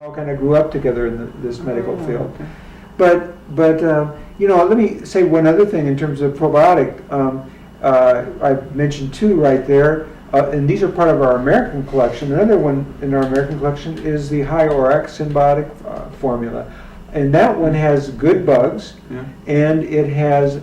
all kind of grew up together in this medical field. Okay. But let me say one other thing in terms of probiotic. I mentioned two right there, and these are part of our American collection. Another one in our American collection is the High ORAC Symbiotic formula, and that one has good bugs, and it has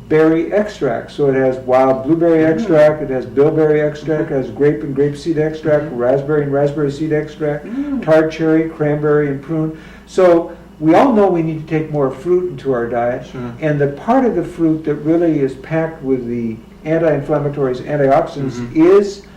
berry extract. So it has wild blueberry extract, it has bilberry extract, it has grape and grapeseed extract, raspberry and raspberry seed extract, tart cherry, cranberry, and prune. So we all know we need to take more fruit into our diet, and the part of the fruit that really is packed with the anti-inflammatories, antioxidants, is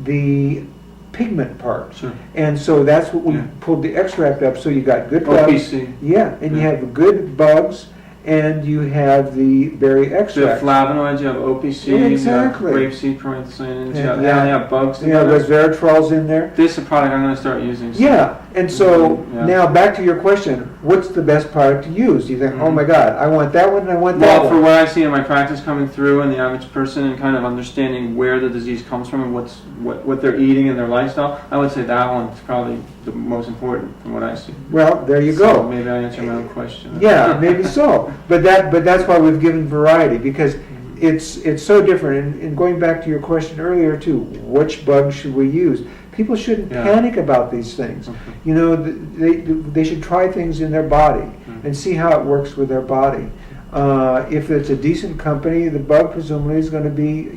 the pigment part. And so that's what we pulled the extract up. So you got good bugs. OPC. Yeah, and you have good bugs, and you have the berry extract. The flavonoids, you have OPC, exactly. You have grapeseed proanthocyanins, you have bugs in there. Resveratrol's in there. This is a product I'm going to start using. Yeah, and so now back to your question, what's the best product to use? You think, oh my God, I want that one and I want that one. Well, for what I see in my practice coming through and the average person and kind of understanding where the disease comes from and what they're eating and their lifestyle, I would say that one's probably the most important from what I see. Well, there you So go. maybe I answered my own question. Yeah, maybe so. But that's why we've given variety, because it's so different. And going back to your question earlier too, which bugs should we use? People shouldn't panic about these things. You know, they should try things in their body and see how it works with their body. If it's a decent company, the bug presumably is going to be,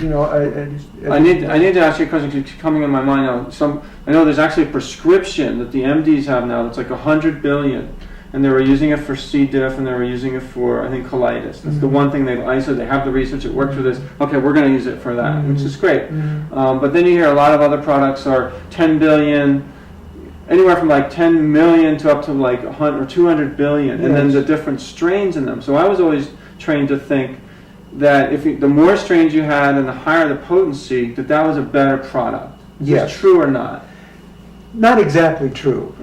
I need to ask you a question because it's coming in my mind now. I know there's actually a prescription that the MDs have now that's like 100 billion, and they were using it for C. diff and they were using it for, I think, colitis. That's the one thing they've isolated. They have the research, it works for this. Okay, we're going to use it for that, which is great. But then you hear a lot of other products are 10 billion, anywhere from like 10 million to up to like 100 or 200 billion, and then the different strains in them. So I was always trained to think that the more strains you had and the higher the potency, that was a better product. Is this true or not? Not exactly true.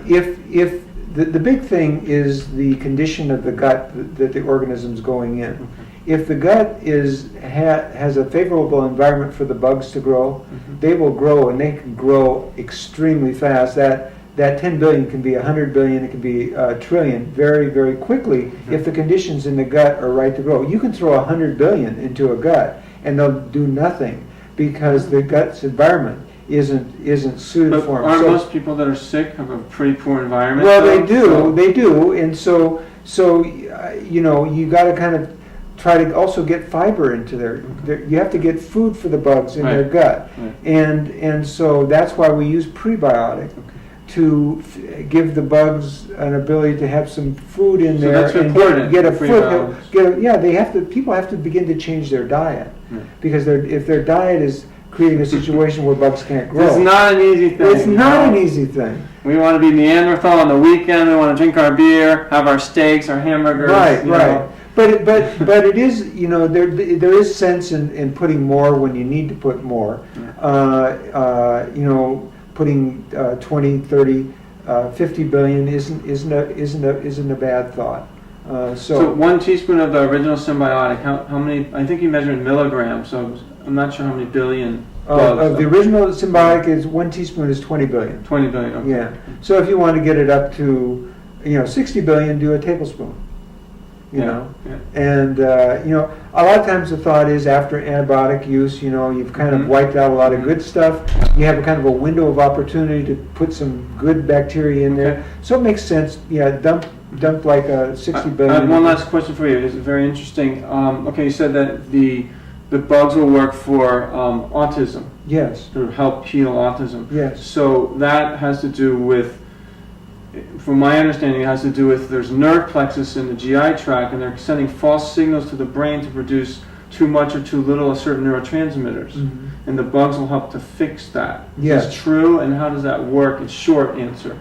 If the big thing is the condition of the gut that the organism's going in. If the gut has a favorable environment for the bugs to grow, they will grow, and they can grow extremely fast. That 10 billion can be 100 billion, it can be a trillion very, very quickly if the conditions in the gut are right to grow. You can throw 100 billion into a gut and they'll do nothing because the gut's environment isn't suited for them. Aren't most people that are sick have a pretty poor environment? Well, they do, and so you got to kind of try to also get fiber into their you have to get food for the bugs in their gut, and so that's why we use prebiotic to give the bugs an ability to have some food in there. That's important. Get a foot. People have to begin to change their diet because if their diet is creating a situation where bugs can't grow. It's not an easy thing. It's not an easy thing. We want to be Neanderthal on the weekend. We want to drink our beer, have our steaks, our hamburgers. Right. But it is, there is sense in putting more when you need to put more. Putting 20, 30, 50 billion isn't a bad thought. So 1 teaspoon of the original symbiotic, how many? I think you measure in milligrams, so I'm not sure how many billion bugs. Of the original symbiotic, is 1 teaspoon is 20 billion. 20 billion, okay. Yeah. So if you want to get it up to 60 billion, do a tablespoon. And a lot of times the thought is after antibiotic use, you've kind of wiped out a lot of good stuff. You have a kind of a window of opportunity to put some good bacteria in there. So it makes sense. Dump like a 60 billion. I have one last question for you. It's very interesting. You said that the bugs will work for autism. Yes. To help heal autism. Yes. So that has to do with, from my understanding, it has to do with there's nerve plexus in the GI tract, and they're sending false signals to the brain to produce too much or too little of certain neurotransmitters. And the bugs will help to fix that. Yes. Is this true, and how does that work? In short answer,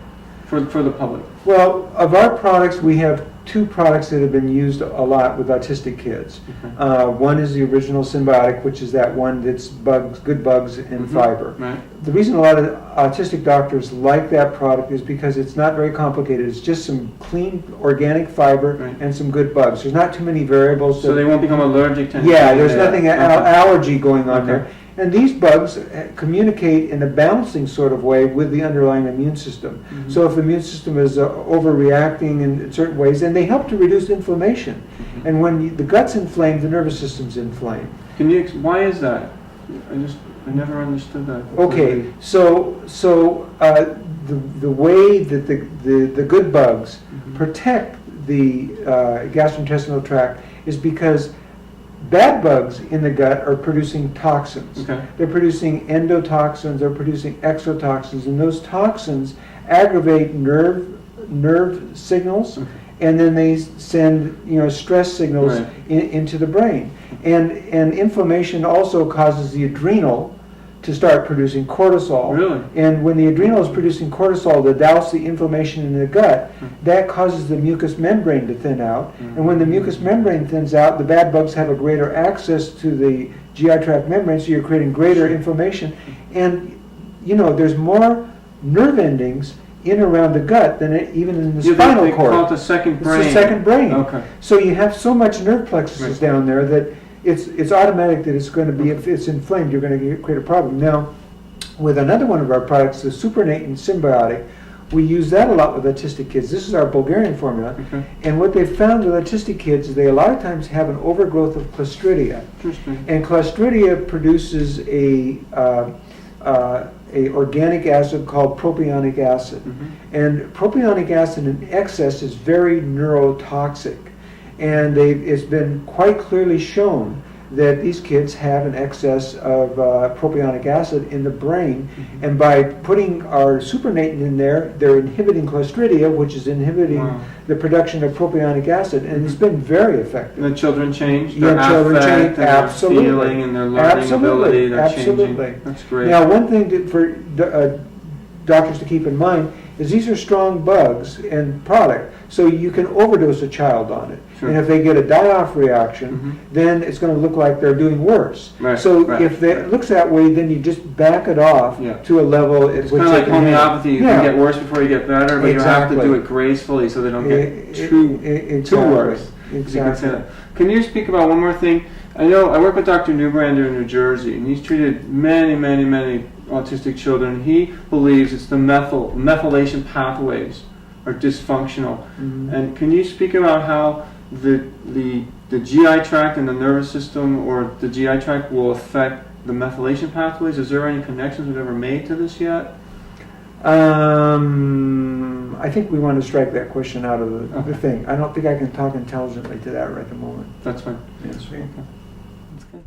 for the public. Well, of our products, we have 2 products that have been used a lot with autistic kids. One is the original symbiotic, which is that one that's good bugs and fiber. Right. The reason a lot of autistic doctors like that product is because it's not very complicated. It's just some clean organic fiber and some good bugs. There's not too many variables. So they won't become allergic to anything. Yeah, there's nothing allergy going on there. And these bugs communicate in a balancing sort of way with the underlying immune system. Mhm. So if the immune system is overreacting in certain ways, and they help to reduce inflammation. Mhm. And when the gut's inflamed, the nervous system's inflamed. Why is that? I never understood that. Okay, so the way that the good bugs Mhm. protect the gastrointestinal tract is because bad bugs in the gut are producing toxins. Okay. They're producing endotoxins, they're producing exotoxins, and those toxins aggravate nerve signals, Okay. and then they send stress signals Right. into the brain. And inflammation also causes the adrenal to start producing cortisol. Really? And when the adrenal is producing cortisol to douse the inflammation in the gut, Hmm. that causes the mucous membrane to thin out. Hmm. And when the mucous membrane thins out, the bad bugs have a greater access to the GI tract membrane, so you're creating greater inflammation. And there's more nerve endings in around the gut than even in the spinal They cord. call it the second brain. It's the second brain. Okay. So you have so much nerve plexuses Right. down there that it's automatic that it's going to be, if it's inflamed, you're going to create a problem. Now, with another one of our products, the Supernatant Symbiotic, we use that a lot with autistic kids. This is our Bulgarian formula. Okay. And what they've found with autistic kids is they a lot of times have an overgrowth of Clostridia. Interesting. And Clostridia produces a organic acid called propionic acid. Mhm. And propionic acid in excess is very neurotoxic. And it's been quite clearly shown that these kids have an excess of propionic acid in the brain. Mhm. And by putting our supernatant in there, they're inhibiting Clostridia, which is inhibiting Wow. the production of propionic acid. And it's been very effective. And the children change. Yeah, Their children affect change, and their absolutely. feeling and their learning ability. They're Absolutely. changing. That's great. Now, one thing for doctors to keep in mind is these are strong bugs and product, so you can overdose a child on it. Sure. And if they get a die-off reaction, Mhm. then it's going to look like they're doing worse. Right, So right, if it right. looks that way, then you just back it off Yeah. to a level at It's which kind of they like can handle. homeopathy. You can get worse before you get better, but you have to Exactly. do it gracefully so they don't get too Exactly. worse. You can say Exactly. that. Can you speak about one more thing? I know I work with Dr. Newbrander in New Jersey, and he's treated many autistic children. He believes it's the methylation pathways are dysfunctional. Mhm. And can you speak about how the GI tract and the nervous system, or the GI tract, will affect the methylation pathways? Is there any connections we've ever made to this yet? I think we want to strike that question out of the Okay. thing. I don't think I can talk intelligently to that right at the moment. That's fine. Yes. Okay. That's good.